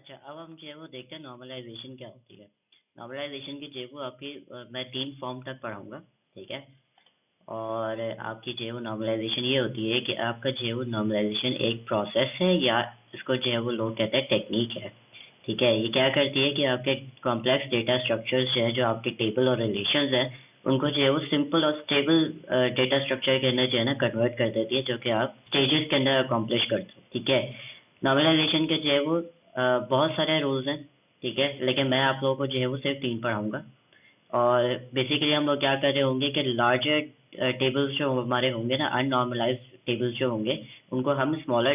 अच्छा, अब हम जो है वो देखते हैं नॉर्मलाइजेशन क्या होती है। नॉर्मलाइजेशन की जो है वो आपकी मैं 3 फॉर्म तक पढ़ाऊँगा, ठीक है? और आपकी जो है वो नॉर्मलाइजेशन ये होती है कि आपका जो है वो नॉर्मलाइजेशन एक प्रोसेस है या इसको जो है वो लोग कहते हैं टेक्निक है, ठीक है? ये क्या करती है कि आपके कॉम्प्लेक्स डेटा स्ट्रक्चर्स जो है, जो आपके टेबल और रिलेशंस हैं, उनको जो है वो सिंपल और स्टेबल डेटा स्ट्रक्चर के अंदर जो है ना कन्वर्ट कर देती है, जो कि आप स्टेजेस के अंदर अकॉम्प्लिश करते हो, ठीक है? नॉर्मलाइजेशन के जो है वो बहुत सारे रूल्स हैं, ठीक है? लेकिन मैं आप लोगों को जो है वो सिर्फ 3 पढ़ाऊँगा। और बेसिकली हम लोग क्या कर रहे होंगे कि लार्जर टेबल्स जो हमारे होंगे ना, अननॉर्मलाइज्ड टेबल्स जो होंगे, उनको हम स्मॉलर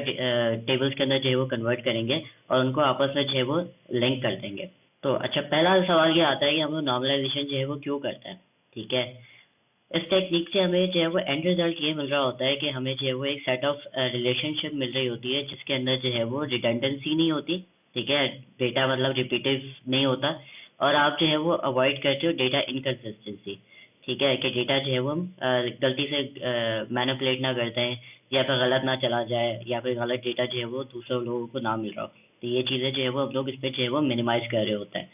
टेबल्स के अंदर जो है वो कन्वर्ट करेंगे और उनको आपस में जो है वो लिंक कर देंगे। तो अच्छा, पहला सवाल ये आता है कि हम लोग नॉर्मलाइजेशन जो है वो क्यों करते हैं, ठीक है? इस टेक्निक से हमें जो है वो एंड रिजल्ट ये मिल रहा होता है कि हमें जो है वो एक सेट ऑफ रिलेशनशिप मिल रही होती है, जिसके अंदर जो है वो रिडंडेंसी नहीं होती, ठीक है? डेटा मतलब रिपीटिव नहीं होता, और आप जो है वो अवॉइड करते हो डेटा इनकन्सिस्टेंसी, ठीक है? कि डेटा जो है वो हम गलती से मैनिपुलेट ना करते हैं, या फिर गलत ना चला जाए, या फिर गलत डेटा जो है वो दूसरे लोगों को ना मिल रहा हो। तो ये चीज़ें जो है वो हम लोग इस पे जो है वो मिनिमाइज कर रहे होते हैं।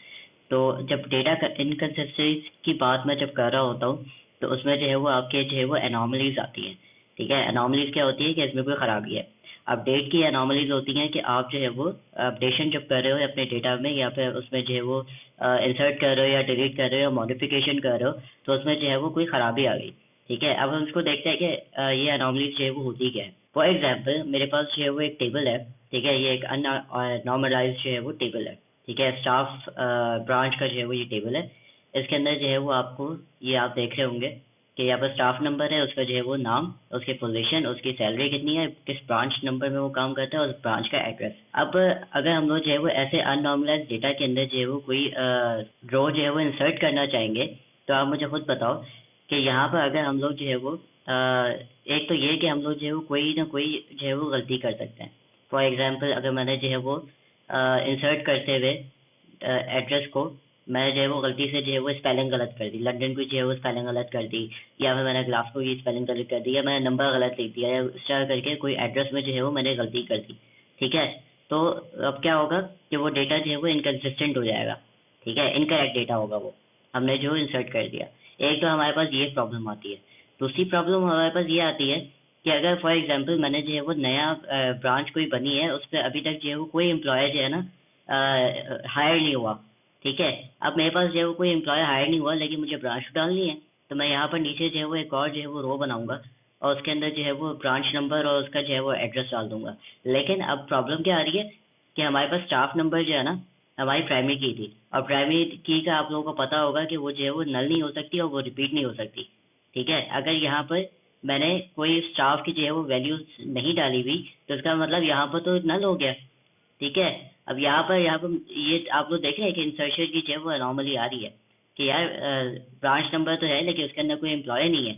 तो जब डेटा इनकन्सिस्टेंसी की बात मैं जब कर रहा होता हूँ, तो उसमें जो है वो आपके जो है वो एनॉमलीज आती हैं, ठीक है? एनॉमलीज क्या होती है कि इसमें कोई खराबी है। अपडेट की एनॉमलीज होती हैं कि आप जो है वो अपडेशन जब कर रहे हो अपने डेटा में, या फिर उसमें जो है वो इंसर्ट कर रहे हो या डिलीट कर रहे हो या मॉडिफिकेशन कर रहे हो, तो उसमें जो है वो कोई खराबी आ गई, ठीक है? अब हम इसको देखते हैं कि ये एनॉमलीज जो है वो होती क्या है। फॉर एग्जाम्पल, मेरे पास जो है वो एक टेबल है, ठीक है? ये एक अननॉर्मलाइज जो है वो टेबल है, ठीक है? स्टाफ ब्रांच का जो है वो ये टेबल है। इसके अंदर जो है वो आपको, ये आप देख रहे होंगे कि यहाँ पर स्टाफ नंबर है, उसका जो है वो नाम, उसकी पोजीशन, उसकी सैलरी कितनी है, किस ब्रांच नंबर में वो काम करता है, और उस ब्रांच का एड्रेस। अब अगर हम लोग जो है वो ऐसे अननॉर्मलाइज डेटा के अंदर जो है वो कोई रो जो है वो इंसर्ट करना चाहेंगे, तो आप मुझे खुद बताओ कि यहाँ पर अगर हम लोग जो है वो एक तो ये कि हम लोग जो है वो कोई ना कोई जो है वो गलती कर सकते हैं। फॉर एग्जाम्पल, अगर मैंने जो है वो इंसर्ट करते हुए एड्रेस को, मैं जो है वो गलती से जो है वो स्पेलिंग गलत कर दी, लंदन को जो है वो स्पेलिंग गलत कर दी, या फिर मैंने ग्लासगो की स्पेलिंग गलत कर दी, या मैंने नंबर गलत लिख दिया, या इस तरह करके कोई एड्रेस में जो है वो मैंने गलती कर दी, ठीक है? तो अब क्या होगा कि वो डेटा जो है वो इनकन्सिस्टेंट हो जाएगा, ठीक है? इनकरेक्ट डेटा होगा वो, हमने जो इंसर्ट कर दिया। एक तो हमारे पास ये प्रॉब्लम आती है। दूसरी प्रॉब्लम हमारे पास ये आती है कि अगर फॉर एग्जांपल मैंने जो है वो नया ब्रांच कोई बनी है, उस पर अभी तक जो है वो कोई एम्प्लॉय जो है ना हायर नहीं हुआ, ठीक है? अब मेरे पास जो है वो कोई एम्प्लॉय हायर नहीं हुआ, लेकिन मुझे ब्रांच डालनी है, तो मैं यहाँ पर नीचे जो है वो एक और जो है वो रो बनाऊंगा, और उसके अंदर जो है वो ब्रांच नंबर और उसका जो है वो एड्रेस डाल दूंगा। लेकिन अब प्रॉब्लम क्या आ रही है कि हमारे पास स्टाफ नंबर जो है ना, हमारी प्राइमरी की थी, और प्राइमरी की का आप लोगों को पता होगा कि वो जो है वो नल नहीं हो सकती और वो रिपीट नहीं हो सकती, ठीक है? अगर यहाँ पर मैंने कोई स्टाफ की जो है वो वैल्यू नहीं डाली हुई, तो इसका मतलब यहाँ पर तो नल हो गया, ठीक है? अब यहाँ पर ये आप लोग देख रहे हैं कि इंसर्शन की जो है वो अनोमली आ रही है कि यार ब्रांच नंबर तो है, लेकिन उसके अंदर कोई एम्प्लॉय नहीं है,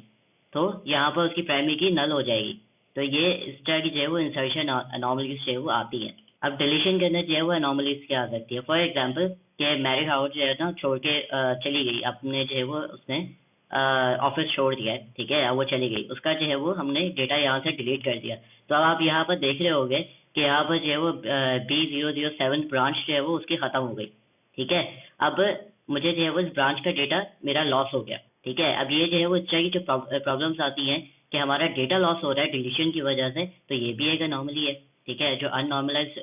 तो यहाँ पर उसकी प्राइमरी की नल हो जाएगी। तो ये इस तरह की जो है वो इंसर्शन अनोमलीज जो है वो आती है। अब डिलीशन के अंदर जो है वो अनोमलीज क्या आ सकती है? फॉर एग्जाम्पल, कि मैरिड हाउस जो है ना छोड़ के चली गई, अपने जो है वो उसने ऑफिस छोड़ दिया है, ठीक है? अब वो चली गई, उसका जो है वो हमने डेटा यहाँ से डिलीट कर दिया। तो अब आप यहाँ पर देख रहे होगे कि यहाँ पर जो है वो B007 ब्रांच जो है वो उसकी ख़त्म हो गई, ठीक है? अब मुझे जो है वो इस ब्रांच का डेटा मेरा लॉस हो गया, ठीक है? अब ये जो है वो इस तरह की जो प्रॉब्लम्स आती हैं कि हमारा डेटा लॉस हो रहा है डिलीशन की वजह से, तो ये भी एक अनोमली है, ठीक है? जो अननॉर्मलाइज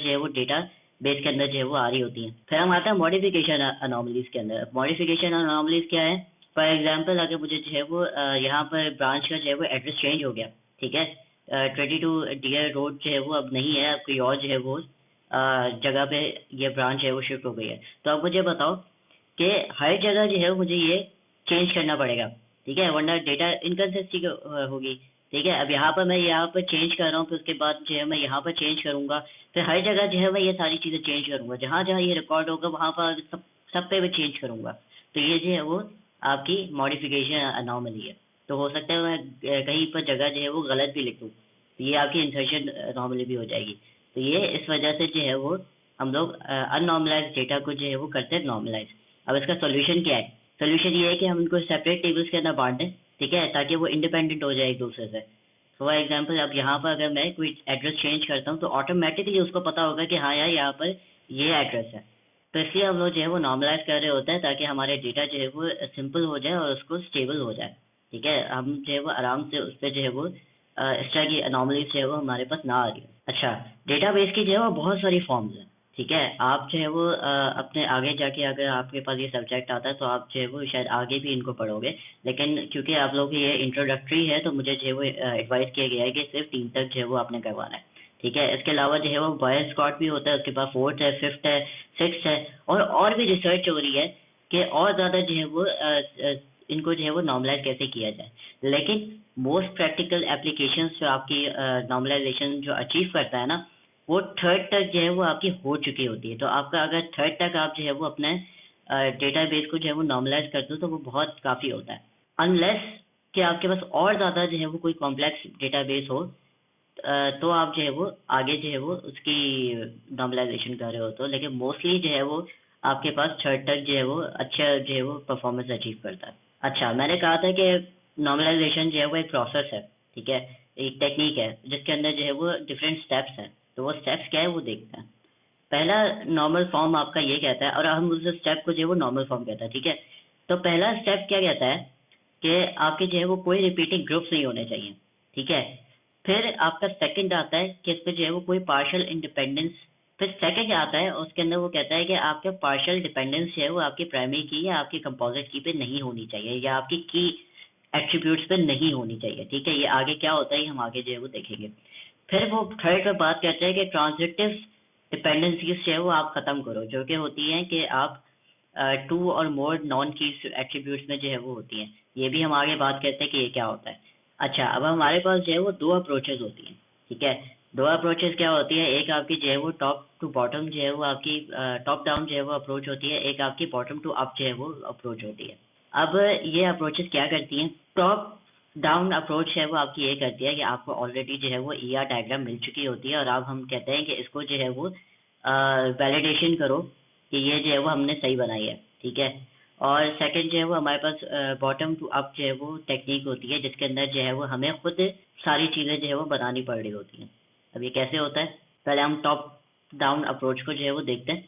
जो है वो डेटा बेस के अंदर जो है वो आ रही होती हैं। फिर हम आते हैं मॉडिफिकेशन अनोमलीज के अंदर। मॉडिफिकेशन अनोमलीज क्या है? फॉर एग्जाम्पल, अगर मुझे जो है वो यहाँ पर ब्रांच का जो है वो एड्रेस चेंज हो गया, ठीक है? 22 डियर रोड जो है वो अब नहीं है, अब कोई और जो है वो जगह पे ये ब्रांच है वो शिफ्ट हो गई है। तो अब मुझे बताओ कि हर जगह जो है मुझे ये चेंज करना पड़ेगा, ठीक है? वरना डेटा इनकन्सिस्टेंसी होगी, ठीक है? अब यहाँ पर चेंज कर रहा हूँ, फिर उसके बाद जो है मैं यहाँ पर चेंज करूँगा, फिर हर जगह जो है मैं ये सारी चीज़ें चेंज करूँगा, जहाँ जहाँ ये रिकॉर्ड होगा वहाँ पर सब पे मैं चेंज करूँगा। तो ये जो है वो आपकी मॉडिफिकेशन अनोमली है। तो हो सकता है मैं कहीं पर जगह जो है वो गलत भी लिख दूँ, तो ये आपकी इंसर्शन अनोमली भी हो जाएगी। तो ये इस वजह से जो है वो हम लोग अननॉर्मलाइज डेटा को जो है वो करते हैं नॉर्मलाइज। अब इसका सोल्यूशन क्या है? सोल्यूशन ये है कि हम इनको सेपरेट टेबल्स के अंदर बांट दें, ठीक है? ताकि वो इंडिपेंडेंट हो जाए एक दूसरे से। फॉर एग्जाम्पल अब यहाँ पर अगर मैं कोई एड्रेस चेंज करता हूँ तो ऑटोमेटिकली उसको पता होगा कि हाँ यार यहाँ पर ये एड्रेस है। तो इसलिए हम लोग जो है वो नॉर्मलाइज कर रहे होते हैं ताकि हमारे डेटा जो है वो सिंपल हो जाए और उसको स्टेबल हो जाए। ठीक है, हम जो है वो आराम से उस पर जो है वो इस तरह की अनोमली जो है वो हमारे पास ना आ रही है। अच्छा, डेटाबेस की जो है वो बहुत सारी फॉर्म्स हैं। ठीक है, आप जो है वो अपने आगे जाके अगर आपके पास ये सब्जेक्ट आता है तो आप जो है वो शायद आगे भी इनको पढ़ोगे, लेकिन क्योंकि आप लोग ये इंट्रोडक्टरी है तो मुझे जो है वो एडवाइस किया गया है कि सिर्फ 3 तक जो है वो आपने करवाना है। ठीक है, इसके अलावा जो है वो बॉय स्कॉट भी होता है, उसके बाद 4th है, 5th है, 6th है, और भी रिसर्च हो रही है कि और ज़्यादा जो है वो इनको जो है वो नॉर्मलाइज कैसे किया जाए। लेकिन मोस्ट प्रैक्टिकल एप्लीकेशंस जो आपकी नॉर्मलाइजेशन जो अचीव करता है ना, वो 3rd तक जो है वो आपकी हो चुकी होती है। तो आपका अगर 3rd तक आप जो है वो अपने डेटाबेस को जो है वो नॉर्मलाइज कर दो तो वो बहुत काफ़ी होता है। अनलेस कि आपके पास और ज़्यादा जो है वो कोई कॉम्प्लेक्स डेटाबेस हो, तो आप जो है वो आगे जो है वो उसकी नॉर्मलाइजेशन कर रहे हो तो, लेकिन मोस्टली जो है वो आपके पास 3rd तक जो है वो अच्छा जो है वो परफॉर्मेंस अचीव करता है। अच्छा, मैंने कहा था कि नॉर्मलाइजेशन जो है वो एक प्रोसेस है। ठीक है, एक टेक्निक है जिसके अंदर जो है वो डिफरेंट स्टेप्स हैं। तो वो स्टेप्स क्या है वो देखते हैं। पहला नॉर्मल फॉर्म आपका ये कहता है, और हम उस स्टेप को जो है वो नॉर्मल फॉर्म कहता है। ठीक है, तो पहला स्टेप क्या कहता है कि आपके जो है वो कोई रिपीटिंग ग्रुप्स नहीं होने चाहिए। ठीक है, फिर आपका सेकंड आता है कि इस पे जो है वो कोई पार्शियल इंडिपेंडेंस। फिर सेकंड आता है उसके अंदर वो कहता है कि आपके पार्शियल डिपेंडेंस जो है वो आपकी प्राइमरी की या आपकी कंपोजिट की पे नहीं होनी चाहिए, या आपकी की एट्रीब्यूट्स पे नहीं होनी चाहिए। ठीक है, ये आगे क्या होता है ये हम आगे जो है वो देखेंगे। फिर वो थर्ड पे बात करते हैं कि ट्रांजिटिव डिपेंडेंसीज जो है वो आप खत्म करो, जो कि होती हैं कि आप 2 और मोर नॉन की एट्रीब्यूट्स में जो है वो होती हैं। ये भी हम आगे बात करते हैं कि ये क्या होता है। अच्छा, अब हमारे पास जो है वो 2 अप्रोचेज होती हैं। ठीक है, 2 अप्रोचेज क्या होती है, एक आपकी जो है वो टॉप टू बॉटम जो है वो आपकी टॉप डाउन जो है वो अप्रोच होती है, एक आपकी बॉटम टू अप जो है वो अप्रोच होती है। अब ये अप्रोचेस क्या करती हैं, टॉप डाउन अप्रोच है वो आपकी ये करती है कि आपको ऑलरेडी जो है वो ईआर डायग्राम मिल चुकी होती है और अब हम कहते हैं कि इसको जो है वो वैलिडेशन करो कि ये जो है वो हमने सही बनाई है। ठीक है, और सेकंड जो है वो हमारे पास बॉटम टू अप जो है वो टेक्निक होती है जिसके अंदर जो है वो हमें खुद सारी चीज़ें जो है वो बनानी पड़ रही होती हैं। अब ये कैसे होता है, पहले हम टॉप डाउन अप्रोच को जो है वो देखते हैं।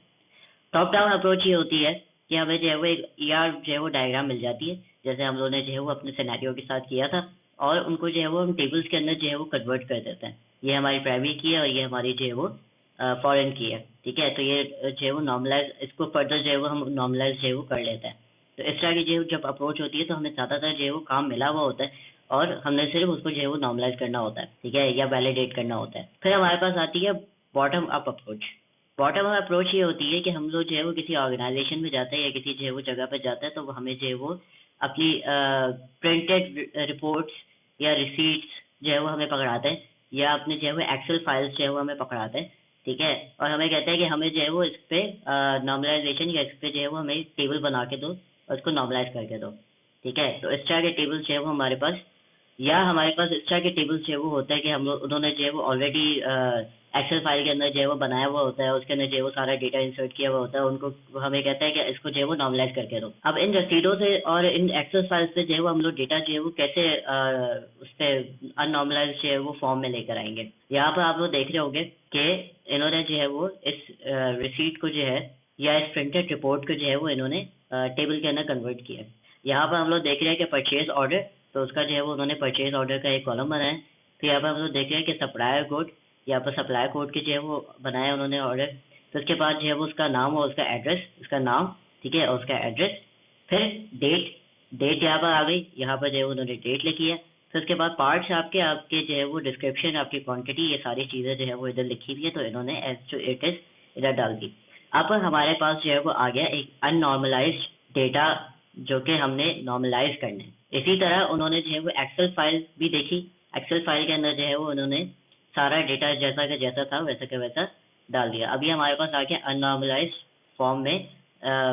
टॉप डाउन अप्रोच ये होती है कि हमें जो है वो एक ईआर जो है वो डायग्राम मिल जाती है, जैसे हम लोगों ने जो है वो अपने सिनेरियो के साथ किया था, और उनको जो है वो हम टेबल्स के अंदर जो है वो कन्वर्ट कर देते हैं। ये हमारी प्राइमरी की है और ये हमारी जो है वो फॉरेन की है। ठीक है, तो ये जो है वो नॉर्मलाइज, इसको फर्दर जो है वो हम नॉर्मलाइज जो है वो कर लेते हैं। तो इस तरह की जो जब अप्रोच होती है तो हमें ज़्यादातर जो है वो काम मिला हुआ होता है और हमने सिर्फ उसको जो है वो नॉर्मलाइज करना होता है। ठीक है, या वैलिडेट करना होता है। फिर हमारे पास आती है bottom up approach. Bottom up approach ये होती है कि हम लोग जो है वो किसी ऑर्गेनाइजेशन में जाते हैं या किसी जो है वो जगह पे जाते हैं, तो वो हमें जो है वो अपनी प्रिंटेड रिपोर्ट्स या रिसीट्स जो है वो हमें पकड़ाते हैं, या अपने जो है वो एक्सेल फाइल्स जो है वो हमें पकड़ाते हैं। ठीक है, और हमें कहते हैं कि हमें जो है वो इस पे नॉर्मलाइजेशन या इस पे जो है वो हमें टेबल बना के दो और उसको नॉर्मलाइज करके दो। ठीक है, तो इस तरह के टेबल्स जो है वो हमारे पास, या हमारे पास इस तरह के टेबल्स जो है वो होता है कि हम लोग उन्होंने जो है वो ऑलरेडी एक्सेल फाइल के अंदर जो है वो बनाया हुआ होता है, उसके अंदर जो है वो सारा डेटा इंसर्ट किया हुआ होता है, उनको हमें कहता है कि इसको जो है वो नॉर्मलाइज करके दो। अब इन रसीदों से और इन एक्सेल फाइल से जो है वो हम लोग डेटा जो है वो कैसे उस पर अननॉर्मलाइज जो है वो फॉर्म में लेकर आएंगे। यहाँ पर आप लोग देख रहे होंगे कि इन्होंने जो है वो इस रिसीट को जो है या इस प्रिंटेड रिपोर्ट को जो है वो इन्होंने टेबल के अंदर कन्वर्ट किया। यहाँ पर हम लोग देख रहे हैं कि परचेज ऑर्डर, तो उसका जो है वो उन्होंने परचेज ऑर्डर का एक कॉलम बनाया है। फिर यहाँ पर हम लोग देख रहे हैं कि सप्लायर कोड, यहाँ पर सप्लायर कोड के जो है वो बनाया उन्होंने ऑर्डर। तो उसके बाद जो है वो उसका नाम और उसका एड्रेस, उसका नाम, ठीक है, और उसका एड्रेस। फिर डेट, डेट यहाँ पर आ गई, यहाँ पर जो है उन्होंने डेट लिखी है। फिर उसके बाद पार्ट्स आपके आपके जो है वो डिस्क्रिप्शन, आपकी क्वांटिटी, ये सारी चीज़ें जो है वो इधर लिखी हुई है, तो इन्होंने एज टू इट इज़ इधर डाल दी। अब हमारे पास जो है वो आ गया एक अननॉर्मलाइज्ड डेटा जो कि हमने नॉर्मलाइज करना है। इसी तरह उन्होंने जो है वो एक्सेल फाइल भी देखी। एक्सेल फाइल के अंदर जो है वो उन्होंने सारा डेटा जैसा का जैसा था वैसा का वैसा डाल दिया। अभी हमारे पास आ गया अननॉर्मलाइज फॉर्म में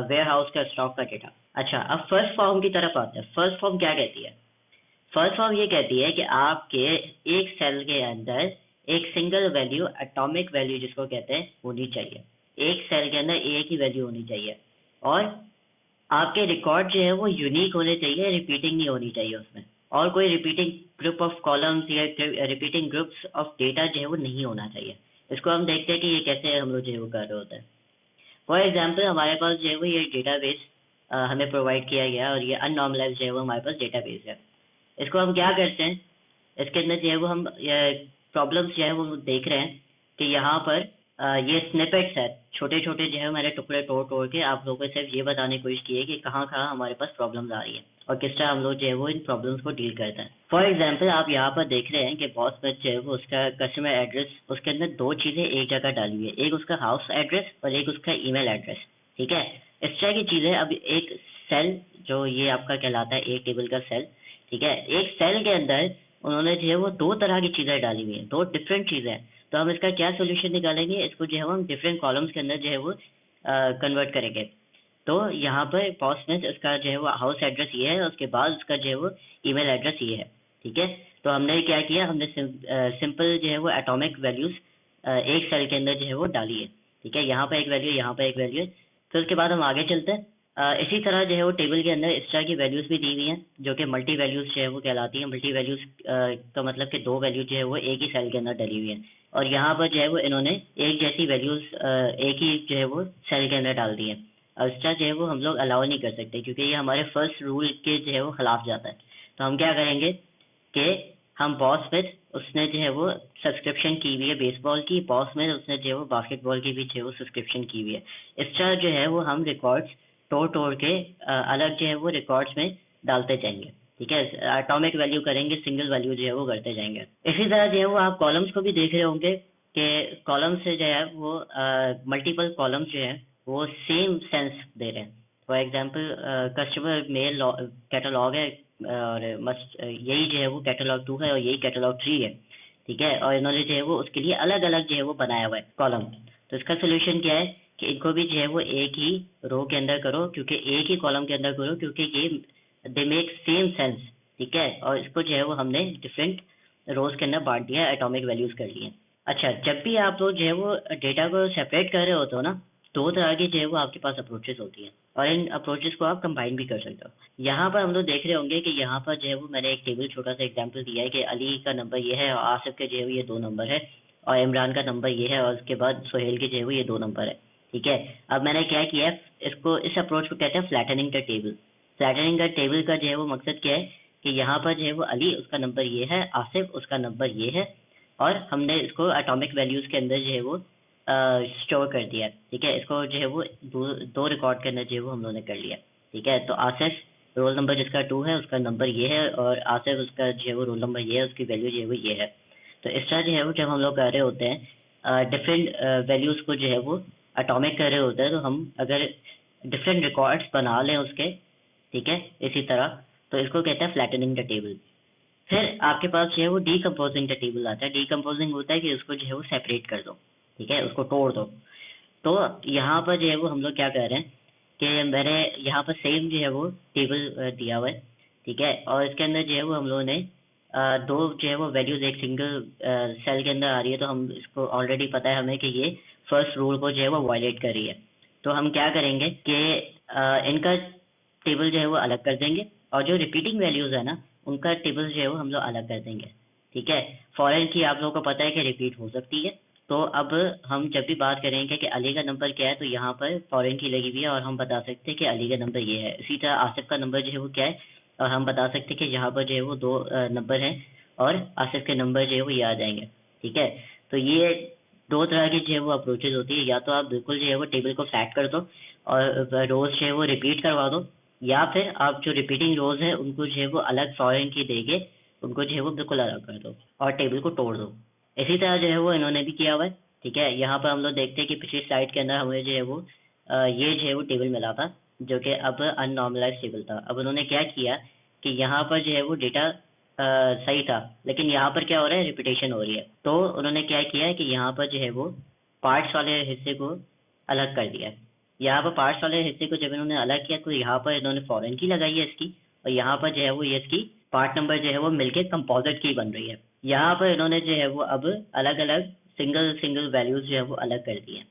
वेयर हाउस का स्टॉक का डेटा। अच्छा, अब फर्स्ट फॉर्म की तरफ आते हैं। फर्स्ट फॉर्म क्या कहती है? फर्स्ट फॉर्म ये कहती है कि आपके एक सेल के अंदर एक सिंगल वैल्यू, एटॉमिक वैल्यू जिसको कहते हैं, होनी चाहिए। एक सेल के अंदर एक ही वैल्यू होनी चाहिए, और आपके रिकॉर्ड जो है वो यूनिक होने चाहिए, रिपीटिंग नहीं होनी चाहिए उसमें। और कोई रिपीटिंग ग्रुप ऑफ कॉलम्स या रिपीटिंग ग्रुप्स ऑफ डेटा जो है वो नहीं होना चाहिए। इसको हम देखते हैं कि ये कैसे हम लोग जो है वो कर रहे होते हैं। फॉर एग्जाम्पल हमारे पास जो है वो ये डेटाबेस हमें प्रोवाइड किया गया और ये अननॉर्मलाइज जो है वो हमारे पास डेटाबेस है। इसको हम क्या करते हैं, इसके अंदर जो है वो हम प्रॉब्लम्स जो है वो देख रहे हैं कि यहाँ पर ये स्निपेट्स है, छोटे छोटे जो है मैंने टुकड़े तोड़ तोड़ के आप लोगों को सिर्फ ये बताने की कोशिश की है कि कहाँ कहाँ हमारे पास प्रॉब्लम्स आ रही है और किस तरह हम लोग जो है वो इन प्रॉब्लम्स को डील करते हैं। फॉर एग्जाम्पल आप यहाँ पर देख रहे हैं कि बॉस में जो है वो उसका कस्टमर एड्रेस, उसके अंदर दो चीज़ें एक जगह डाली हुई है, एक उसका हाउस एड्रेस और एक उसका ईमेल एड्रेस। ठीक है, इस तरह की चीज़ें। अब एक सेल जो ये आपका कहलाता है एक टेबल का सेल, ठीक है, एक सेल के अंदर उन्होंने जो है वो दो तरह की चीज़ें डाली हुई हैं, दो डिफरेंट चीज़ें हैं। तो हम इसका क्या सोल्यूशन निकालेंगे, इसको जो है हम डिफरेंट कॉलम्स के अंदर जो है वो कन्वर्ट करेंगे। तो यहाँ पर पॉस में उसका जो है वो हाउस एड्रेस ये है, उसके बाद उसका जो है वो ईमेल एड्रेस ये है। ठीक है, तो हमने क्या किया, हमने सिंपल जो है वो एटॉमिक वैल्यूज़ एक सेल के अंदर जो है वो डाली है। ठीक है, यहाँ पर एक वैल्यू, यहाँ पर एक वैल्यू है। फिर उसके बाद हम आगे चलते हैं। इसी तरह जो है वो टेबल के अंदर इस तरह की वैल्यूज़ भी दी हुई हैं जो कि मल्टी वैल्यूज़ जो है वो कहलाती हैं। मल्टी वैल्यूज़ का मतलब कि दो वैल्यू जो है वो एक ही सेल के अंदर डली हुई हैं और यहाँ पर जो है वो इन्होंने एक जैसी वैल्यूज़ एक ही जो है वो सेल के अंदर डाल दी हैं। अब इस तरह जो है वो हम लोग अलाउ नहीं कर सकते क्योंकि ये हमारे फर्स्ट रूल के जो है वो खिलाफ जाता है। तो हम क्या करेंगे कि हम बॉस में उसने जो है वो सब्सक्रिप्शन की हुई है बेसबॉल की, बॉस में उसने जो है वो बास्केटबॉल की भी जो है वो सब्सक्रिप्शन की हुई है। इस तरह जो है वो हम रिकॉर्ड्स तोड़ तोड़ के अलग जो है वो रिकॉर्ड्स में डालते जाएंगे। ठीक है, एटॉमिक वैल्यू करेंगे, सिंगल वैल्यू जो है वो करते जाएंगे। इसी तरह जो है वो आप कॉलम्स को भी देख रहे होंगे कि कॉलम्स से जो है वो मल्टीपल कॉलम्स जो है वो सेम सेंस दे रहे हैं। For example customer mail catalogue है और मस्ट यही जो है वो कैटलॉग 2 है और यही कैटलॉग 3 है। ठीक है, और इन्होंने जो है वो उसके लिए अलग अलग जो है वो बनाया हुआ है कॉलम। तो इसका सोल्यूशन क्या है कि इनको भी जो है वो एक ही रो के अंदर करो, क्योंकि एक ही कॉलम के अंदर करो, क्योंकि ये दे मेक सेम सेंस। ठीक है, और इसको जो है वो हमने डिफरेंट रोज के अंदर बांट दिया, एटॉमिक वैल्यूज कर लिए। अच्छा, जब भी आप लोग जो है वो डेटा को सेपरेट कर रहे होते हो ना, दो तरह की जो है वो आपके पास अप्रोचेस होती हैं और इन अप्रोचेस को आप कंबाइन भी कर सकते हो। यहाँ पर हम लोग देख रहे होंगे कि यहाँ पर जो है वो मैंने एक टेबल छोटा सा एग्जांपल दिया है कि अली का नंबर ये है और आसिफ के जो है वो ये दो नंबर है और इमरान का नंबर ये है और उसके बाद सोहेल के जो है वो ये दो नंबर है। ठीक है, अब मैंने क्या किया है, इसको इस अप्रोच को कहते हैं flattening the table. Flattening the table का जो है वो मकसद क्या है कि यहाँ पर जो है वो अली उसका नंबर ये है, आसिफ उसका नंबर ये है और हमने इसको एटॉमिक वैल्यूज़ के अंदर जो है वो स्टोर कर दिया। ठीक है, इसको जो है वो दो रिकॉर्ड के अंदर जो है वो हम लोगों ने कर लिया। ठीक है, तो आसिफ रोल नंबर जिसका 2 है उसका नंबर ये है और आसिफ उसका जो है वो रोल नंबर ये है, उसकी वैल्यू जो है वो ये है। तो इस तरह जो है वो जब हम लोग कर रहे होते हैं डिफरेंट वैल्यूज़ को जो है वो एटॉमिक कर रहे होते हैं, तो हम अगर डिफरेंट रिकॉर्ड्स बना लें उसके, ठीक है, इसी तरह, तो इसको कहते हैं फ्लैटनिंग द टेबल। फिर आपके पास जो है वो डीकम्पोजिंग द टेबल आता है। डीकम्पोजिंग होता है कि उसको जो है वो सेपरेट कर दो। ठीक है, उसको तोड़ दो। तो यहाँ पर जो है वो हम लोग क्या कर रहे हैं कि मैंने यहाँ पर सेम जो है वो टेबल दिया हुआ है। ठीक है, और इसके अंदर जो है वो हम लोगों ने दो जो है वो वैल्यूज एक सिंगल सेल के अंदर आ रही है, तो हम इसको ऑलरेडी पता है हमें कि ये फर्स्ट रूल को जो है वो वायलेट कर रही है। तो हम क्या करेंगे कि इनका टेबल जो है वो अलग कर देंगे और जो रिपीटिंग वैल्यूज है ना उनका टेबल जो है वो हम लोग अलग कर देंगे। ठीक है, फॉरेन की आप लोगों को पता है कि रिपीट हो सकती है। तो अब हम जब भी बात करेंगे कि अली का नंबर क्या है, तो यहाँ पर फॉरेन की लगी हुई है और हम बता सकते हैं कि अली का नंबर ये है। इसी तरह आसिफ का नंबर जो है वो क्या है और हम बता सकते हैं कि यहाँ पर जो है वो दो नंबर हैं और आसिफ के नंबर जो है वो ये आ जाएंगे। ठीक है, तो ये दो तरह की जो है वो अप्रोचेज होती है। या तो आप बिल्कुल जो है वो टेबल को फ्लैट कर दो और रोज जो है वो रिपीट करवा दो, या फिर आप जो रिपीटिंग रोज है उनको जो है वो अलग फॉरेन की देके उनको जो है वो बिल्कुल अलग कर दो और टेबल को तोड़ दो। इसी तरह जो है वो इन्होंने भी किया हुआ है। ठीक है, यहाँ पर हम लोग देखते हैं कि पिछली स्लाइड के अंदर हमें जो है वो ये जो है वो टेबल मिला था जो कि अब अननॉर्मलाइज टेबल था। अब उन्होंने क्या किया कि यहाँ पर जो है वो डेटा सही था, लेकिन यहाँ पर क्या हो रहा है, रिपीटेशन हो रही है। तो उन्होंने क्या किया है कि यहाँ पर जो है वो पार्ट्स वाले हिस्से को अलग कर दिया है। यहाँ पर पार्ट्स वाले हिस्से को जब इन्होंने अलग किया तो यहाँ पर इन्होंने फॉरेन की लगाई है इसकी, और यहाँ पर जो है वो ये इसकी पार्ट नंबर जो है वो मिलके कंपोजिट की बन रही है। यहाँ पर इन्होंने जो है वो अब अलग अलग सिंगल सिंगल वैल्यूज जो है वो अलग कर दी हैं।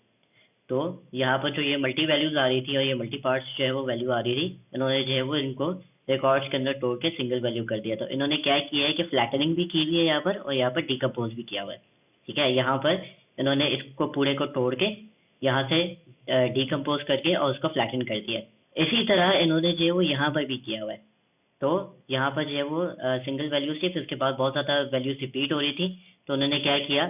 तो यहाँ पर जो ये मल्टी वैल्यूज आ रही थी और ये मल्टी पार्ट्स जो है वो वैल्यू आ रही थी, इन्होंने जो है वो इनको रिकॉर्ड्स के अंदर तोड़ के सिंगल वैल्यू कर दिया। तो इन्होंने क्या किया है कि फ्लैटनिंग भी की हुई है यहाँ पर, और यहाँ पर डिकम्पोज भी किया हुआ है। ठीक है, यहाँ पर इन्होंने इसको पूरे को तोड़ के यहाँ से डिकम्पोज करके और उसको फ्लैटन कर दिया है। इसी तरह इन्होंने जो है वो यहाँ पर भी किया हुआ है। तो यहाँ पर जो है वो सिंगल वैल्यू थी, फिर उसके बाद बहुत ज़्यादा वैल्यूज रिपीट हो रही थी, तो उन्होंने क्या किया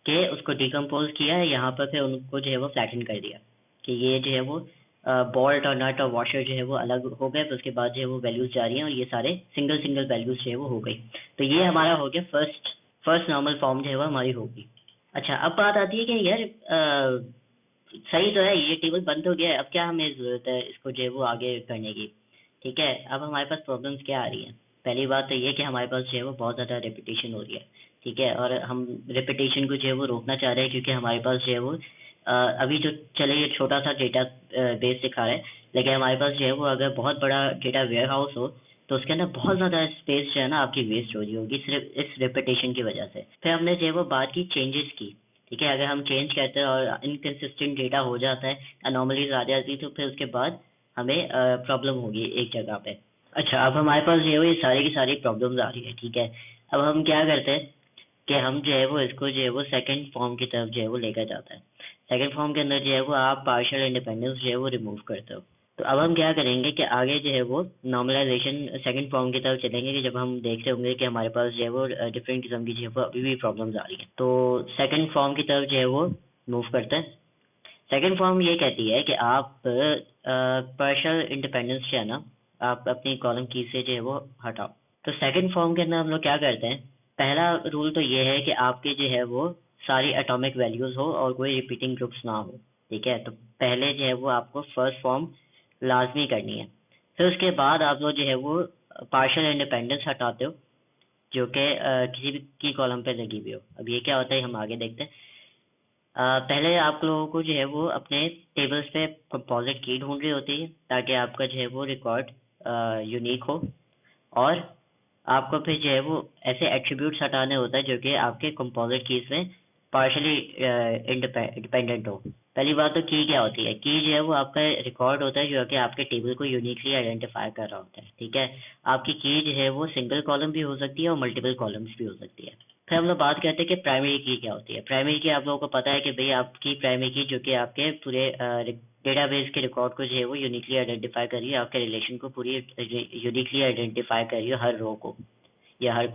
कि उसको डिकम्पोज किया है यहाँ पर, फिर उनको जो है वो फ्लैटन कर दिया कि ये जो है वो बोल्ट और नट और वॉशर जो है वो अलग हो गए, फिर उसके बाद जो है वो वैल्यूज जा रही हैं और ये सारे सिंगल सिंगल वैल्यूज जो है वो हो गई। तो ये हमारा हो गया फर्स्ट नॉर्मल फॉर्म जो है वो हमारी होगी। अच्छा, अब बात आती है कि यार सही तो है, ये टेबल बंद हो गया है, अब क्या हमें ज़रूरत है इसको जो है वो आगे करने की। ठीक है, अब हमारे पास प्रॉब्लम्स क्या आ रही हैं। पहली बात तो ये कि हमारे पास जो है वो बहुत ज़्यादा रेपिटेशन हो रही है। ठीक है, और हम रेपिटेशन को जो है वो रोकना चाह रहे हैं, क्योंकि हमारे पास जो है वो अभी जो चले ये छोटा सा डेटा बेस दिखा रहा है, लेकिन हमारे पास जो है वो अगर बहुत बड़ा डेटा वेयर हाउस हो तो उसके अंदर बहुत ज़्यादा स्पेस जो है ना आपकी वेस्ट हो रही होगी सिर्फ इस रेपिटेशन की वजह से। फिर हमने जो है वो बात की चेंजेस की। ठीक है, अगर हम चेंज करते हैं और इनकन्सिस्टेंट डेटा हो जाता है, अनोमलीज आ जाती है, तो फिर उसके बाद हमें प्रॉब्लम होगी एक जगह पे। अच्छा, अब हमारे पास जो है वो ये सारी की सारी प्रॉब्लम्स आ रही है। ठीक है, अब हम क्या करते हैं कि हम जो है वो इसको जो है वो सेकंड फॉर्म की तरफ जो है वो लेकर जाता है। सेकंड फॉर्म के अंदर जो है वो आप पार्शियल इंडिपेंडेंस जो है वो रिमूव करते हो। तो अब हम क्या करेंगे कि आगे जो है वो नॉर्मलाइजेशन सेकंड फॉर्म की तरफ चलेंगे, कि जब हम देख रहे होंगे कि हमारे पास जो है वो डिफरेंट किस्म की जो है वो अभी भी प्रॉब्लम्स आ रही हैं। तो सेकंड फॉर्म की तरफ जो है वो मूव करते हैं। सेकंड फॉर्म ये कहती है कि आप पार्शियल इंडिपेंडेंस जो है ना, आप अपनी कॉलम की से जो है वो हटाओ। तो सेकंड फॉर्म के अंदर हम लोग क्या करते हैं, पहला रूल तो ये है कि आपके जो है वो सारी एटॉमिक वैल्यूज हो और कोई रिपीटिंग ग्रुप्स ना हो। ठीक है, तो पहले जो है वो आपको फर्स्ट फॉर्म लाजमी करनी है। फिर उसके बाद आप लोग जो है वो पार्शियल इंडिपेंडेंस हटाते हो, जो कि किसी भी की कॉलम पे लगी हुई हो। अब ये क्या होता है हम आगे देखते हैं। पहले आप लोगों को जो है वो अपने टेबल्स पे कंपोजिट की ढूंढ रही होती है, ताकि आपका जो है वो रिकॉर्ड यूनिक हो, और आपको फिर जो है वो ऐसे एट्रीब्यूट्स हटाने होता है जो कि आपके कंपोजिट कीज में पार्शली डिपेंडेंट हो। पहली बात तो की क्या होती है, की जो है वो आपका रिकॉर्ड होता है जो कि आपके टेबल को यूनिकली आइडेंटिफाई कर रहा होता है। ठीक है, आपकी की जो है वो सिंगल कॉलम भी हो सकती है और मल्टीपल कॉलम्स भी हो सकती है। फिर हम लोग बात करते हैं कि प्राइमरी की क्या होती है। प्राइमरी की आप लोगों को पता है कि भाई आपकी प्राइमरी की जो कि आपके पूरे डेटाबेस के रिकॉर्ड को जो है वो यूनिकली आइडेंटिफाई कर रही है, आपके रिलेशन को पूरी यूनिकली आइडेंटिफाई कर रही है, हर रो को या हर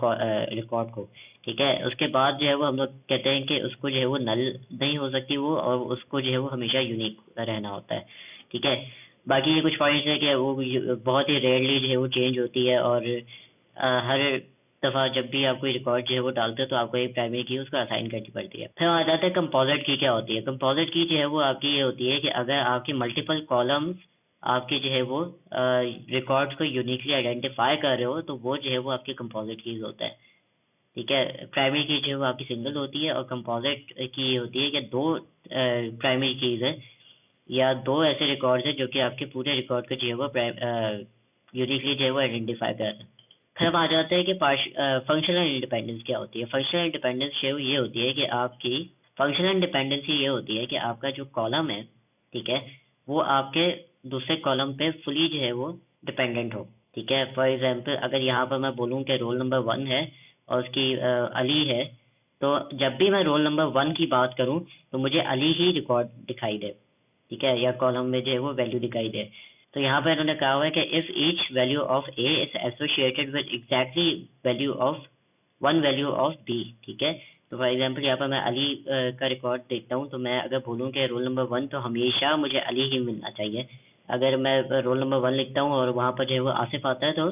रिकॉर्ड को। ठीक है, उसके बाद जो है वो हम लोग कहते हैं कि उसको जो है वो नल नहीं हो सकती वो, और उसको जो है वो हमेशा यूनिक रहना होता है। ठीक है, बाकी ये कुछ पॉइंट्स है कि वो बहुत ही रेयरली जो है वो चेंज होती है, और हर दफ़ा जब भी आप कोई रिकॉर्ड जो है वो डालते हो तो आपको एक प्राइमरी की उसको असाइन करनी पड़ती है। फिर आ जाता है कंपोजिट की क्या होती है। कंपोजिट की जो है वो आपकी ये होती है कि अगर आपकी मल्टीपल कॉलम्स आपके जो है वो रिकॉर्ड्स को यूनिकली आइडेंटिफाई कर रहे हो, तो वो जो है वो आपके कंपोजिट कीज होता है। ठीक है, प्राइमरी की जो है वो आपकी सिंगल होती है, और कंपोजिट की ये होती है कि दो प्राइमरी कीज है या दो ऐसे रिकॉर्ड्स है जो कि आपके पूरे रिकॉर्ड को जो है वो यूनिकली जो है वो आइडेंटिफाई कर रहे हैं। फिर हम आ जाते हैं कि फंक्शनल इंडिपेंडेंस क्या होती है। फंक्शनल इंडिपेंडेंस जो ये होती है कि आपकी फंक्शनल इंडिपेंडेंसी ये होती है कि आपका जो कॉलम है, ठीक है, वो आपके दूसरे कॉलम पे फुली जो है वो डिपेंडेंट हो। ठीक है, फॉर एग्जांपल अगर यहाँ पर मैं बोलूँ कि रोल नंबर 1 है और उसकी अली है, तो जब भी मैं रोल नंबर 1 की बात करूँ तो मुझे अली ही रिकॉर्ड दिखाई दे। ठीक है, या कॉलम में जो है वो वैल्यू दिखाई दे। तो यहाँ पर इन्होंने कहा हुआ है कि if each value of A is associated with exactly value of one value of B. ठीक है, तो फॉर एग्जांपल यहाँ पर मैं अली का रिकॉर्ड देखता हूँ, तो मैं अगर बोलूँ कि रोल नंबर 1, तो हमेशा मुझे अली ही मिलना चाहिए। अगर मैं रोल नंबर 1 लिखता हूँ और वहाँ पर जो है वो आसिफ आता है, तो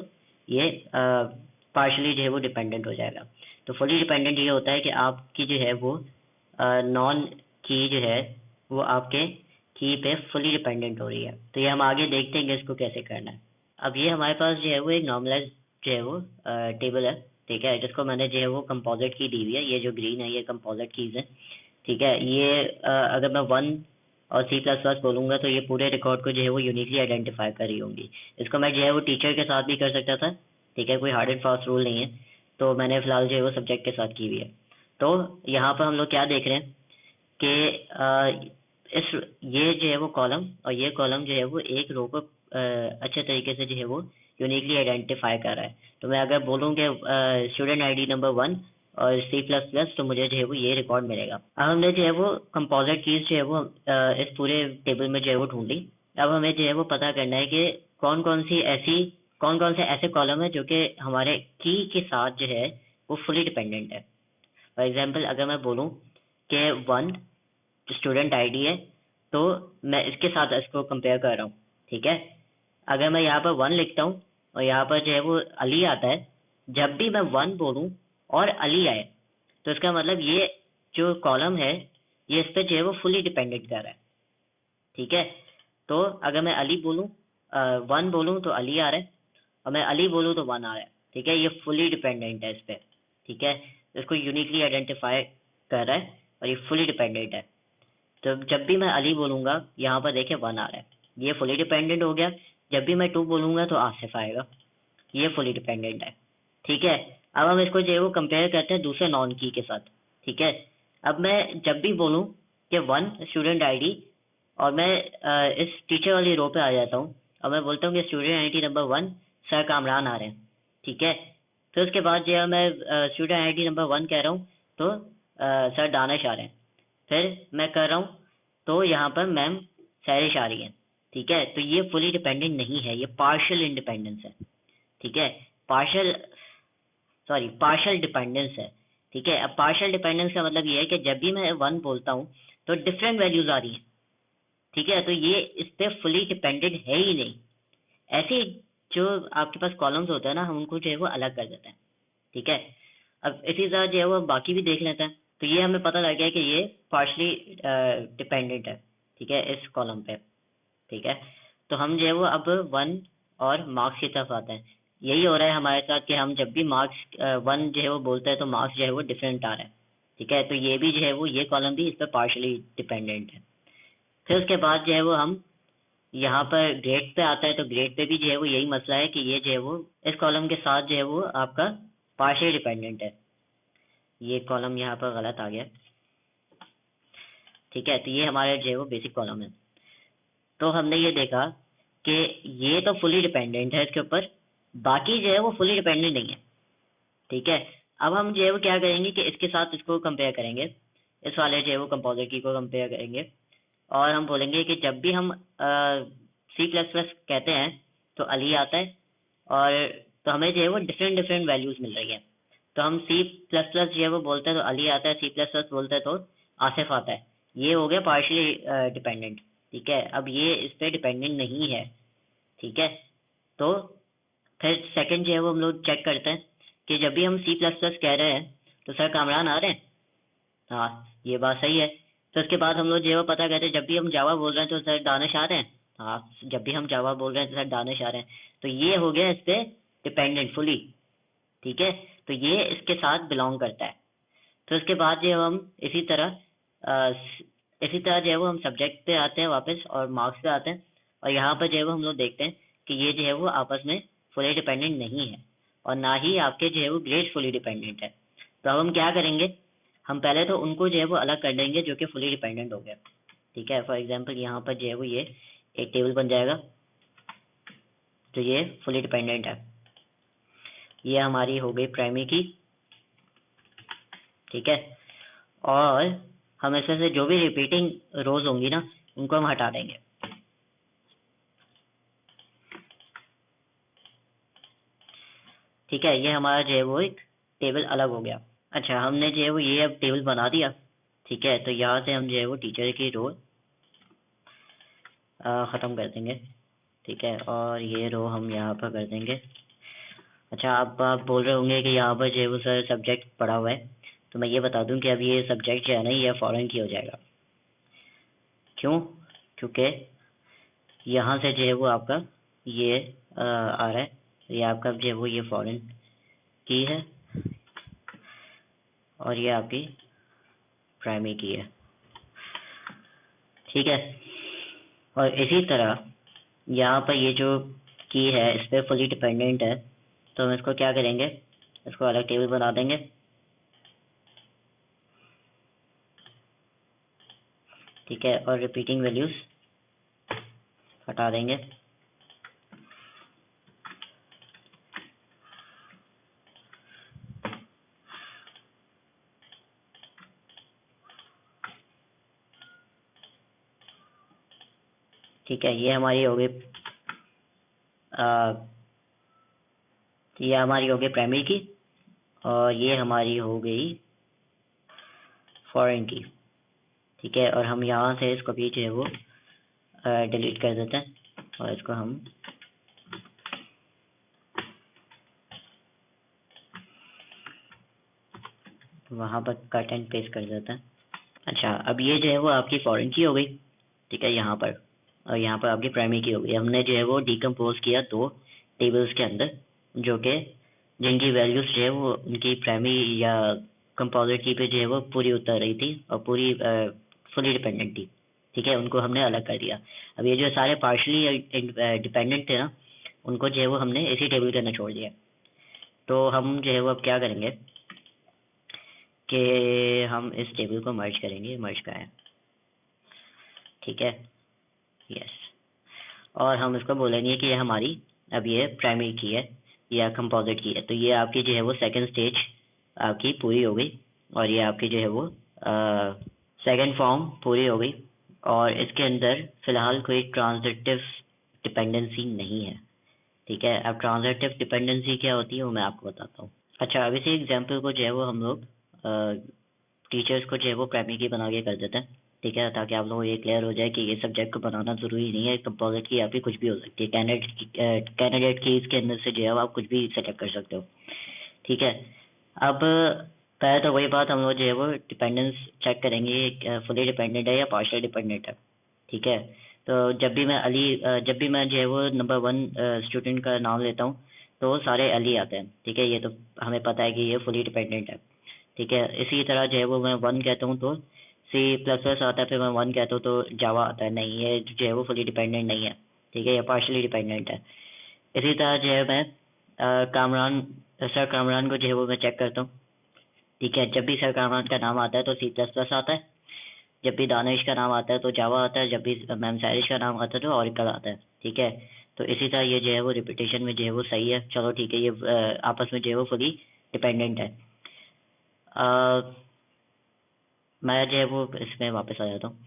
ये पार्शली जो है वो डिपेंडेंट हो जाएगा। तो फुली डिपेंडेंट ये होता है कि आपकी जो है वो नॉन की जो है वो आपके की पे फुली डिपेंडेंट हो रही है। तो ये हम आगे देखते हैं कि इसको कैसे करना है। अब ये हमारे पास जो है वो एक नॉर्मलाइज जो है वो टेबल है। ठीक है, जिसको मैंने जो है वो कंपोजिट की दी हुई है। ये जो ग्रीन है ये कंपोजिट कीज है। ठीक है, ये अगर मैं 1 और C++ बोलूँगा तो ये पूरे रिकॉर्ड को जो है वो यूनिकली आइडेंटिफाई कर रही होंगी। इसको मैं जो है वो टीचर के साथ भी कर सकता था। ठीक है, कोई हार्ड एंड फास्ट रूल नहीं है, तो मैंने फिलहाल जो है वो सब्जेक्ट के साथ की हुई है। तो यहाँ पर हम लोग क्या देख रहे हैं कि इस ये जो है वो कॉलम और ये कॉलम जो है वो एक रो को अच्छे तरीके से जो है वो यूनिकली आइडेंटिफाई कर रहा है। तो मैं अगर बोलूँ कि स्टूडेंट आईडी नंबर 1 और C++, तो मुझे जो है वो ये रिकॉर्ड मिलेगा। अब हमने जो है वो कंपोजिट कीज जो है वो इस पूरे टेबल में जो है वो ढूंढ ली। अब हमें जो है वो पता करना है कि कौन कौन से ऐसे कॉलम है जो कि हमारे की के साथ जो है वो फुली डिपेंडेंट है। फॉर एग्जाम्पल अगर मैं बोलूँ कि 1 स्टूडेंट आईडी है, तो मैं इसके साथ इसको कंपेयर कर रहा हूँ, ठीक है। अगर मैं यहाँ पर 1 लिखता हूँ और यहाँ पर जो है वो अली आता है, जब भी मैं 1 बोलूँ और अली आए, तो इसका मतलब ये जो कॉलम है ये इस पर जो है वो फुली डिपेंडेंट कर रहा है, ठीक है। तो अगर मैं अली बोलूँ 1 बोलूँ तो अली आ रहा है, और मैं अली बोलूँ तो 1 आ रहा है, ठीक है। ये फुली डिपेंडेंट है इस पर, ठीक है। इसको यूनिकली आइडेंटिफाई कर रहा है और ये फुली डिपेंडेंट है। तो जब भी मैं अली बोलूँगा यहाँ पर देखिए 1 आ रहा है, ये फुली डिपेंडेंट हो गया। जब भी मैं 2 बोलूँगा तो आसिफ आएगा, ये फुली डिपेंडेंट है, ठीक है। अब हम इसको जो है वो कंपेयर करते हैं दूसरे नॉन की के साथ, ठीक है। अब मैं जब भी बोलूँ कि 1 स्टूडेंट आईडी, और मैं इस टीचर वाली रो पे आ जाता हूँ और मैं बोलता हूँ कि student ID number 1 sir Kamran आ रहे हैं, ठीक है। फिर उसके बाद जो है मैं स्टूडेंट आईडी नंबर 1 कह रहा हूँ तो सर दानिश आ रहे हैं। फिर मैं कर रहा हूँ तो यहाँ पर मैम सैरिश आ रही है, ठीक है। तो ये फुली डिपेंडेंट नहीं है, ये पार्शियल इंडिपेंडेंस है, ठीक है। पार्शियल डिपेंडेंस है, ठीक है। अब पार्शियल डिपेंडेंस का मतलब ये है कि जब भी मैं 1 बोलता हूँ तो डिफरेंट वैल्यूज आ रही हैं, ठीक है। तो ये इस पे फुली डिपेंडेंट है ही नहीं। ऐसे जो आपके पास कॉलम्स होते हैं ना, हम उनको जो है वो अलग कर देते हैं, ठीक है। अब इसी तरह जो है वो बाकी भी देख लेते हैं। तो ये हमें पता लग गया कि ये पार्शली डिपेंडेंट है, ठीक है, इस कॉलम पे, ठीक है। तो हम जो है वो अब 1 और मार्क्स की तरफ आते हैं। यही हो रहा है हमारे साथ कि हम जब भी मार्क्स 1 जो है वो बोलते हैं तो मार्क्स जो है वो डिफरेंट आ रहा है, ठीक है। तो ये भी जो है वो ये कॉलम भी इस पर पार्शली डिपेंडेंट है। फिर उसके बाद जो है वो हम यहाँ पर ग्रेड पे आता है, तो ग्रेड पे भी जो है वो यही मसला है कि ये जो है वो इस कॉलम के साथ जो है वो आपका पार्शियल डिपेंडेंट है। ये कॉलम यहाँ पर गलत आ गया, ठीक है। तो ये हमारे जो है वो बेसिक कॉलम है। तो हमने ये देखा कि ये तो फुली डिपेंडेंट है इसके ऊपर, बाकी जो है वो फुली डिपेंडेंट नहीं है, ठीक है। अब हम जो है वो क्या करेंगे कि इसके साथ इसको कंपेयर करेंगे, इस वाले जो है वो कंपोजिट की को कंपेयर करेंगे, और हम बोलेंगे कि जब भी हम C++ कहते हैं तो अली आता है, और तो हमें जो है वो डिफरेंट डिफरेंट वैल्यूज मिल रही है। तो हम C++ जो है वो बोलते हैं तो अली आता है, C++ बोलते हैं तो आसिफ आता है। ये हो गया पार्शियली डिपेंडेंट, ठीक है। अब ये इस पे डिपेंडेंट नहीं है, ठीक है। तो फिर सेकंड जो है वो हम लोग चेक करते हैं कि जब भी हम C++ कह रहे हैं तो सर कामरान आ रहे हैं, हाँ ये बात सही है। तो उसके बाद हम लोग जो है वो पता करते हैं जब भी हम जावा बोल रहे हैं तो सर दानिश आ रहे हैं, हाँ जब भी हम जावा बोल रहे हैं तो सर दानिश आ रहे हैं। तो ये हो गया इस पे डिपेंडेंट फुली, ठीक है। तो ये इसके साथ बिलोंग करता है। तो उसके बाद जो है हम इसी तरह जो है वो हम सब्जेक्ट पे आते हैं वापस और मार्क्स पे आते हैं, और यहाँ पर जो है वो हम लोग देखते हैं कि ये जो है वो आपस में फुली डिपेंडेंट नहीं है, और ना ही आपके जो है वो ग्रेड फुली डिपेंडेंट है। तो अब हम क्या करेंगे, हम पहले तो उनको जो है वो अलग कर देंगे जो कि फुली डिपेंडेंट हो गया, ठीक है। फॉर एग्जांपल यहाँ पर जो है वो ये एक टेबल बन जाएगा, तो ये फुली डिपेंडेंट है। ये हमारी हो गई प्राइमरी की, ठीक है। और हम इसमें से जो भी रिपीटिंग रोज होंगी ना उनको हम हटा देंगे, ठीक है। ये हमारा जो है वो एक टेबल अलग हो गया। अच्छा, हमने जो है वो ये अब टेबल बना दिया, ठीक है। तो यहाँ से हम जो है वो टीचर की रो ख़त्म कर देंगे, ठीक है, और ये रो हम यहाँ पर कर देंगे। अच्छा, अब आप बोल रहे होंगे कि यहाँ पर जो है वो सर सब्जेक्ट पड़ा हुआ है, तो मैं ये बता दूं कि अब ये सब्जेक्ट जो है ना ये फॉरेन की हो जाएगा। क्यों? क्योंकि यहाँ से जो है वो आपका ये आ रहा है, ये आपका जो है वो ये फॉरेन की है, और ये आपकी प्राइमरी की है, ठीक है। और इसी तरह यहाँ पर ये जो की है इस पर फुली डिपेंडेंट है, तो हम इसको क्या करेंगे, इसको अलग टेबल बना देंगे, ठीक है। और रिपीटिंग वैल्यूज हटा देंगे, ठीक है, ये हमारी हो गई ये हमारी हो गई प्राइमरी की, और ये हमारी हो गई फॉरेन की। ठीक है, और हम यहाँ से इसको भी जो है वो डिलीट कर देते हैं, और इसको हम वहाँ पर कट एंड पेस्ट कर देते हैं। अच्छा, अब ये जो है वो आपकी फॉरेन की हो गई। ठीक है, यहाँ पर, और यहाँ पर आपकी प्राइमरी की हो गई। हमने जो है वो डिकम्पोज किया दो टेबल्स के अंदर, जो कि जिनकी वैल्यूज जो है वो उनकी प्राइमरी या कंपोजिट की पे जो है वो पूरी उतर रही थी और पूरी फुली डिपेंडेंट थी। ठीक है, उनको हमने अलग कर दिया। अब ये जो सारे पार्शली डिपेंडेंट थे ना, उनको जो है वो हमने इसी टेबल के अंदर छोड़ दिया। तो हम जो है वो अब क्या करेंगे कि हम इस टेबल को मर्ज करेंगे। मर्ज का है, ठीक है, यस। और हम इसको बोलेंगे कि ये हमारी अब ये प्राइमरी की है या कंपोजिट की है। तो ये आपकी जो है वो सेकंड स्टेज आपकी पूरी हो गई, और ये आपकी जो है वो सेकंड फॉर्म पूरी हो गई, और इसके अंदर फिलहाल कोई ट्रांजिटिव डिपेंडेंसी नहीं है। ठीक है, अब ट्रांजिटिव डिपेंडेंसी क्या होती है वो मैं आपको बताता हूँ। अच्छा, अब इसी एग्जाम्पल को जो है वो हम लोग टीचर्स को जो है वो प्राइमरी की बना के कर देते हैं। ठीक है, ताकि आप लोगों को ये क्लियर हो जाए कि ये सब्जेक्ट को बनाना ज़रूरी नहीं है, कंपोजिट की या फिर कुछ भी हो सकती है। कैंडिडेट की इसके अंदर से जो है आप कुछ भी सेटअप कर सकते हो। ठीक है, अब पहले तो वही बात, हम लोग जो है वो डिपेंडेंस चेक करेंगे फुली डिपेंडेंट है या पार्शियल डिपेंडेंट है। ठीक है, तो जब भी मैं जो है वो नंबर 1 स्टूडेंट का नाम लेता हूँ तो सारे अली आते हैं। ठीक है, ये तो हमें पता है कि ये फुली डिपेंडेंट है। ठीक है, इसी तरह जो है वो मैं 1 कहता हूँ तो C++ आता है, फिर मैं 1 कहता हूँ तो जावा आता है। नहीं, ये जो है वो फुली डिपेंडेंट नहीं है। ठीक है, ये पार्शियली डिपेंडेंट है। इसी तरह जो है मैं सर कामरान को जो है वो मैं चेक करता हूँ। ठीक है, जब भी सर कामरान का नाम आता है तो C++ आता है, जब भी दानिश का नाम आता है तो जावा आता है, जब भी मैम सारिश का नाम आता है तो ऑरिकल आता है। ठीक है, तो इसी तरह ये जो है वो रिपीटेशन में जो है वो सही है। चलो ठीक है, ये आपस में जो है वो फुली डिपेंडेंट है। मैं जो है वो इसमें वापस आ जाता हूँ।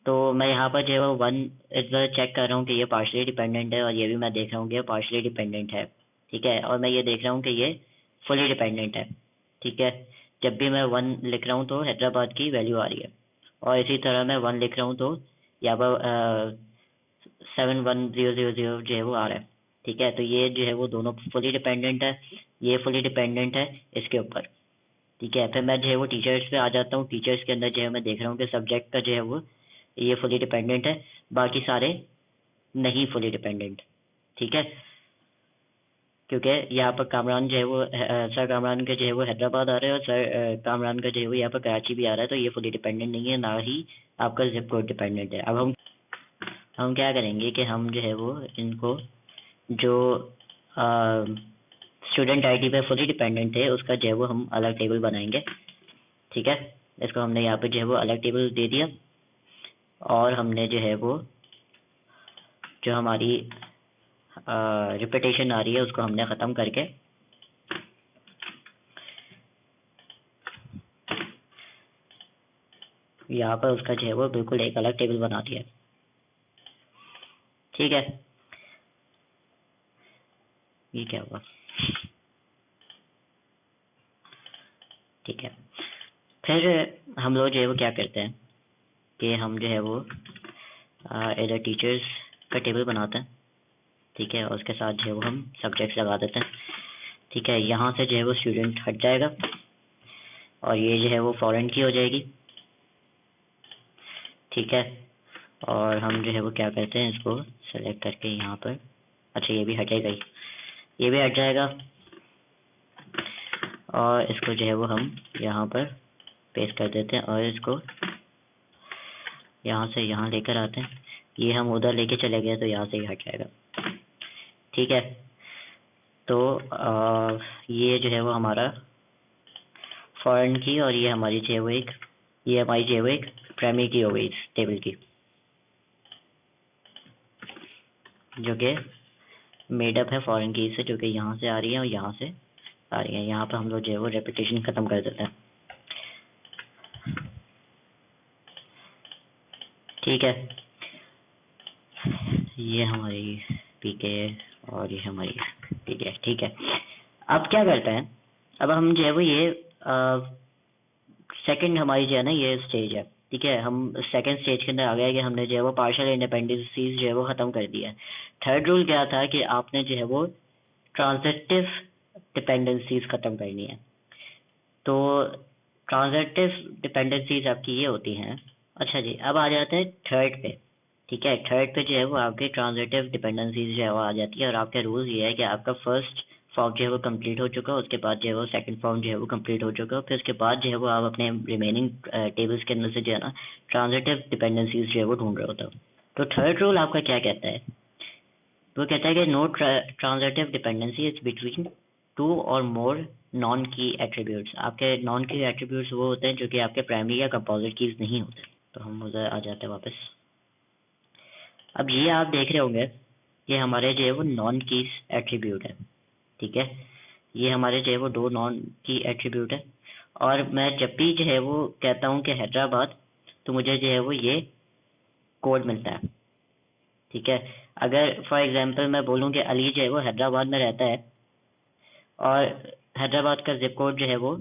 तो मैं यहाँ पर जो है वो 1 इस बार चेक कर रहा हूँ कि ये पार्शली डिपेंडेंट है, और ये भी मैं देख रहा हूँ कि ये पार्शली डिपेंडेंट है। ठीक है, और मैं ये देख रहा हूँ कि ये फुली डिपेंडेंट है। ठीक है, जब भी मैं 1 लिख रहा हूँ तो हैदराबाद की वैल्यू आ रही है, और इसी तरह मैं 1 लिख रहा हूँ तो यहाँ पर 71000 जो है वो आ रहा है। ठीक है, तो ये जो है वो दोनों फुली डिपेंडेंट है, ये फुली डिपेंडेंट है इसके ऊपर। ठीक है, फिर मैं जो है वो टीचर्स पे आ जाता हूँ। टीचर्स के अंदर जो है मैं देख रहा हूँ कि सब्जेक्ट का जो है वो ये फुली डिपेंडेंट है, बाकी सारे नहीं फुली डिपेंडेंट। ठीक है, क्योंकि यहाँ पर कामरान जो है वो सर कामरान का जो है वो हैदराबाद आ रहा है, और सर कामरान का जो है वो यहाँ पर कराची भी आ रहा है, तो ये फुली डिपेंडेंट नहीं है, ना ही आपका जिप कोड डिपेंडेंट है। अब हम क्या करेंगे कि हम जो है वो इनको जो स्टूडेंट आईडी पे फुली डिपेंडेंट है उसका जो है वो हम अलग टेबल बनाएंगे। ठीक है, इसको हमने यहाँ पे जो है वो अलग टेबल दे दिया, और हमने जो है वो जो हमारी रिपीटेशन आ रही है उसको हमने ख़त्म करके यहाँ पर उसका जो है वो बिल्कुल एक अलग टेबल बना दिया। ठीक है, ये क्या हुआ? ठीक है, फिर हम लोग जो है वो क्या करते हैं कि हम जो है वो इधर टीचर्स का टेबल बनाते हैं। ठीक है, और उसके साथ जो है वो हम सब्जेक्ट्स लगा देते हैं। ठीक है, यहाँ से जो है वो स्टूडेंट हट जाएगा, और ये जो है वो फॉरेन की हो जाएगी। ठीक है, और हम जो है वो क्या करते हैं, इसको सेलेक्ट करके यहाँ पर, अच्छा ये भी हटेगा ही, ये भी हट जाएगा, और इसको जो है वो हम यहाँ पर पेस्ट कर देते हैं, और इसको यहाँ से यहाँ लेकर आते हैं। ये हम उधर लेके चले गए तो यहाँ से ही हट जाएगा। ठीक है, तो ये जो है वो हमारा फॉरेन की, और ये हमारी जो है वो एक प्राइमरी की हो गई इस टेबल की, जो कि मेडअप है फॉरेन की से, जो कि यहाँ से आ रही है और यहाँ से आ रही है। यहाँ पर हम लोग जो है वो रेपिटेशन ख़त्म कर देते हैं। ठीक है, ये हमारी पीके और ये हमारी पीके, ठीक है। अब क्या करते हैं, अब हम जो है वो ये सेकंड हमारी जो है ना ये स्टेज है, ठीक है। हम सेकंड स्टेज के अंदर आ गए कि हमने जो है वो पार्शियल इंडिपेंडेंसीज जो है वो ख़त्म कर दिया है। थर्ड रूल क्या था कि आपने जो है वो ट्रांजिटिव डिपेंडेंसीज ख़त्म करनी है। तो ट्रांजिटिव डिपेंडेंसीज आपकी ये होती हैं। अच्छा जी, अब आ जाते हैं थर्ड पे, ठीक है। थर्ड पे जो है वो आपके ट्रांजिटिव डिपेंडेंसीज जो है वो आ जाती है, और आपका रूल ये है कि आपका फर्स्ट फॉर्म जो है वो कंप्लीट हो चुका है, उसके बाद जो है वो सेकंड फॉर्म जो है वो कंप्लीट हो चुका है, फिर उसके बाद जो है वो आप अपने रिमेनिंग टेबल्स के अंदर से जो है ना ट्रांजिटिव डिपेंडेंसीज जो है वो ढूंढ रहे होते हो। तो थर्ड रूल आपका क्या कहता है, वो कहता है कि no transitive dependency is between two और मोर नॉन की एट्रीब्यूट्स। आपके नॉन की एट्रीब्यूट्स वो होते हैं जो कि आपके प्राइमरी या कंपोजिट कीज नहीं होते। तो हम उधर आ जाते हैं वापस। अब ये आप देख रहे होंगे, ये हमारे जो है वो नॉन कीज एट्रीब्यूट है, ठीक है। ये हमारे जो है वो दो नॉन की एट्रीब्यूट है, और मैं जब भी जो है वो कहता हूँ कि हैदराबाद, तो मुझे जो है वो ये कोड मिलता है, ठीक है। अगर फॉर एग्जांपल मैं बोलूँ कि अली जो है वो हैदराबाद में रहता है, और हैदराबाद का जिप कोड जो है वो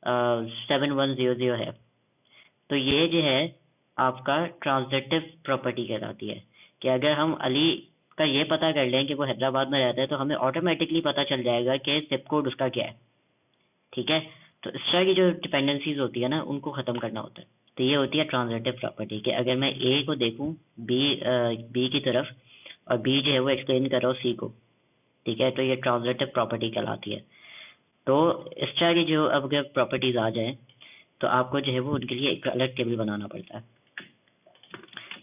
7100 है, तो ये जो है आपका ट्रांजिटिव प्रॉपर्टी कहलाती है कि अगर हम अली का ये पता कर लें कि वो हैदराबाद में रहता है, तो हमें ऑटोमेटिकली पता चल जाएगा कि जिप कोड उसका क्या है, ठीक है। तो इस तरह की जो डिपेंडेंसीज होती है ना, उनको ख़त्म करना होता है। तो ये होती है ट्रांजिटिव प्रॉपर्टी कि अगर मैं ए को देखूं बी की तरफ, और बी जो है वो एक्सप्लेन कर रहा हूँ सी को, ठीक है, तो ये ट्रांजिटिव प्रॉपर्टी कहलाती है। तो इस तरह की जो अब अगर प्रॉपर्टीज आ जाएं, तो आपको जो है वो उनके लिए एक अलग टेबल बनाना पड़ता है।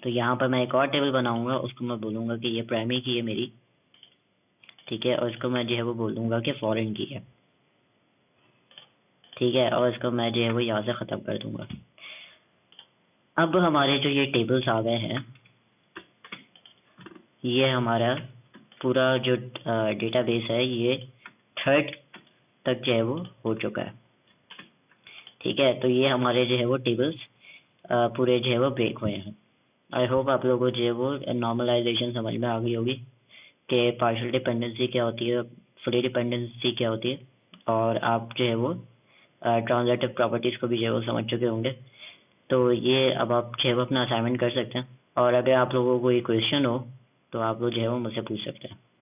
तो यहाँ पर मैं एक और टेबल बनाऊंगा, उसको मैं बोलूँगा कि ये प्राइमरी की है मेरी, ठीक है, और इसको मैं जो है वो बोलूँगा कि फॉरेन की है, ठीक है, और इसको मैं जो है वो यहाँ से ख़त्म कर दूंगा। अब हमारे जो ये टेबल्स आ गए हैं, ये हमारा पूरा जो डेटाबेस है ये थर्ड तक जो है वो हो चुका है, ठीक है। तो ये हमारे जो है वो टेबल्स पूरे जो है वो ब्रेक हुए हैं। आई होप आप लोगों को जो है वो नॉर्मलाइजेशन समझ में आ गई होगी कि पार्शियल डिपेंडेंसी क्या होती है, फुली डिपेंडेंसी क्या होती है, और आप जो है वो ट्रांजिटिव प्रॉपर्टीज़ को भी जो है वो समझ चुके होंगे। तो ये अब आप जो है वो अपना असाइनमेंट कर सकते हैं, और अगर आप लोगों को कोई क्वेश्चन हो तो आप लोग जो है वो मुझसे पूछ सकते हैं।